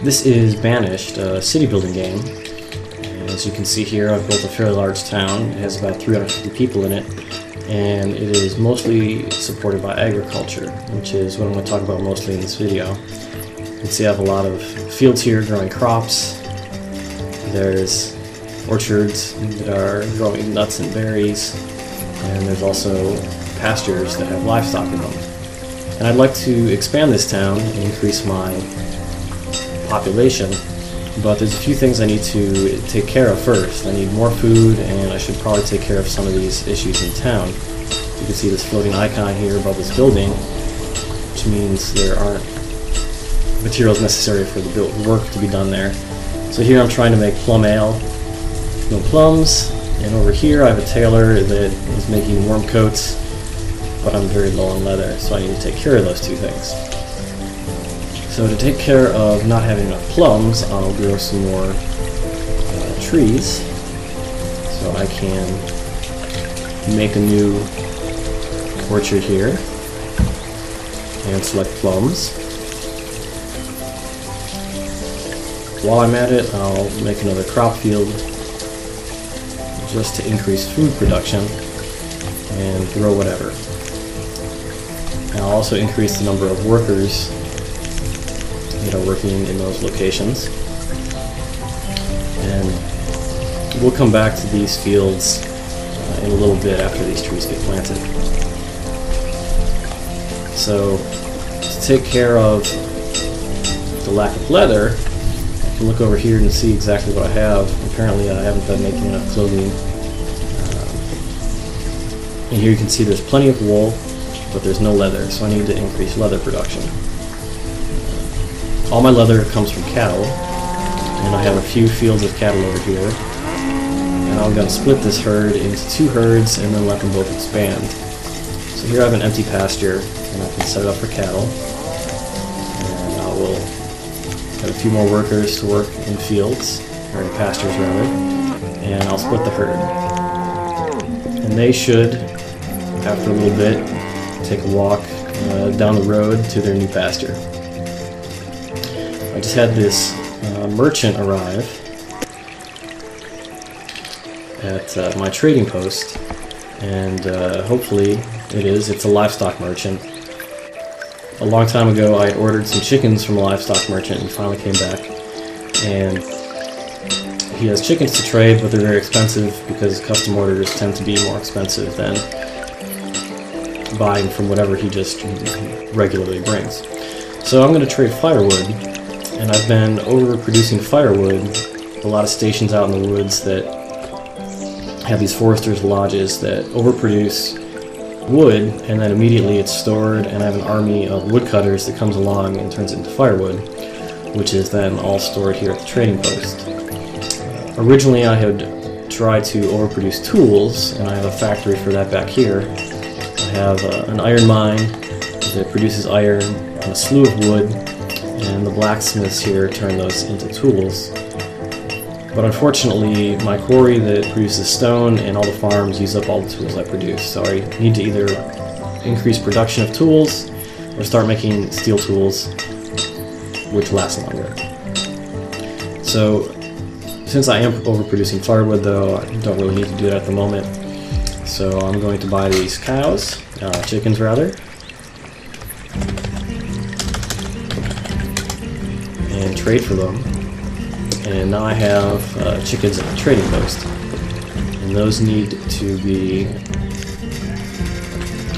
This is Banished, a city building game. And as you can see here, I've built a fairly large town. It has about 350 people in it, and it is mostly supported by agriculture, which is what I'm going to talk about mostly in this video. You can see I have a lot of fields here growing crops. There's orchards that are growing nuts and berries, and there's also pastures that have livestock in them. And I'd like to expand this town and increase my population, but there's a few things I need to take care of first. I need more food, and I should probably take care of some of these issues in town. You can see this floating icon here above this building, which means there aren't materials necessary for the work to be done there. So here I'm trying to make plum ale, no plums, and over here I have a tailor that is making warm coats, but I'm very low on leather, so I need to take care of those two things. So to take care of not having enough plums, I'll grow some more trees, so I can make a new orchard here and select plums. While I'm at it, I'll make another crop field just to increase food production and grow whatever. And I'll also increase the number of workers that are working in those locations. And we'll come back to these fields in a little bit after these trees get planted. So to take care of the lack of leather, I can look over here and see exactly what I have. Apparently I haven't been making enough clothing. And here you can see there's plenty of wool, but there's no leather, so I need to increase leather production. All my leather comes from cattle, and I have a few fields of cattle over here. And I'm going to split this herd into two herds and then let them both expand. So here I have an empty pasture, and I can set it up for cattle. And I will have a few more workers to work in fields, or in pastures rather, and I'll split the herd. And they should, after a little bit, take a walk down the road to their new pasture. I just had this merchant arrive at my trading post, and hopefully it's a livestock merchant. A long time ago I ordered some chickens from a livestock merchant, and he finally came back, and he has chickens to trade, but they're very expensive because custom orders tend to be more expensive than buying from whatever he just regularly brings. So I'm going to trade firewood, and I've been overproducing firewood. A lot of stations out in the woods that have these foresters' lodges that overproduce wood, and then immediately it's stored, and I have an army of woodcutters that comes along and turns it into firewood, which is then all stored here at the trading post. Originally I had tried to overproduce tools, and I have a factory for that back here. I have an iron mine that produces iron and a slew of wood, and the blacksmiths here turn those into tools. But unfortunately, my quarry that produces stone and all the farms use up all the tools I produce, so I need to either increase production of tools or start making steel tools, which last longer. So since I am overproducing firewood, though, I don't really need to do that at the moment. So I'm going to buy these cows, chickens rather, and trade for them. And now I have chickens at the trading post, and those need to be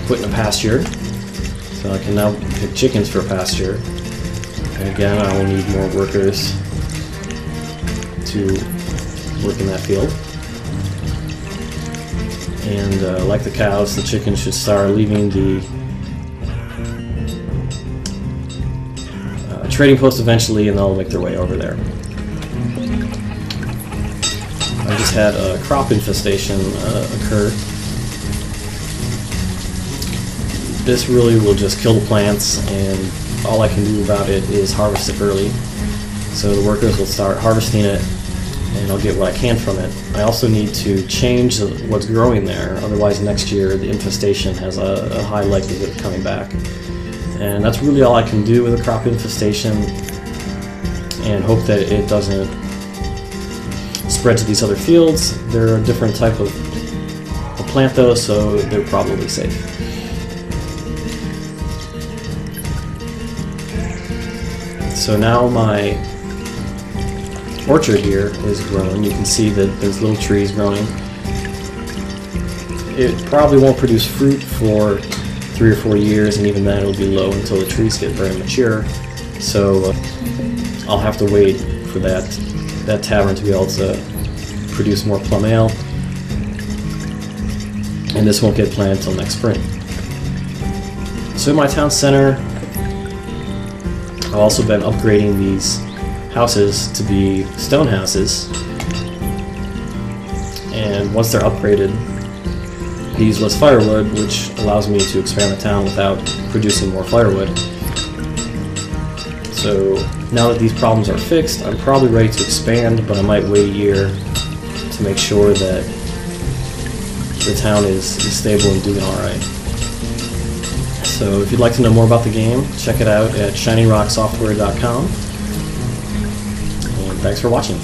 put in a pasture. So I can now pick chickens for a pasture. And again, I will need more workers to work in that field. And like the cows, the chickens should start leaving the trading post eventually, and they'll make their way over there. I just had a crop infestation occur. This really will just kill the plants, and all I can do about it is harvest it early. So the workers will start harvesting it, and I'll get what I can from it. I also need to change what's growing there, otherwise next year the infestation has a high likelihood of coming back. And that's really all I can do with a crop infestation. and hope that it doesn't spread to these other fields. They're a different type of a plant though, so they're probably safe. So now my orchard here is growing. You can see that there's little trees growing. It probably won't produce fruit for 3 or 4 years, and even then it'll be low until the trees get very mature. So I'll have to wait for that tavern to be able to produce more plum ale, and this won't get planted until next spring. So in my town center, I've also been upgrading these houses to be stone houses, and once they're upgraded, they use less firewood, which allows me to expand the town without producing more firewood. So now that these problems are fixed, I'm probably ready to expand, but I might wait a year to make sure that the town is stable and doing alright. So if you'd like to know more about the game, check it out at shinyrocksoftware.com. And thanks for watching.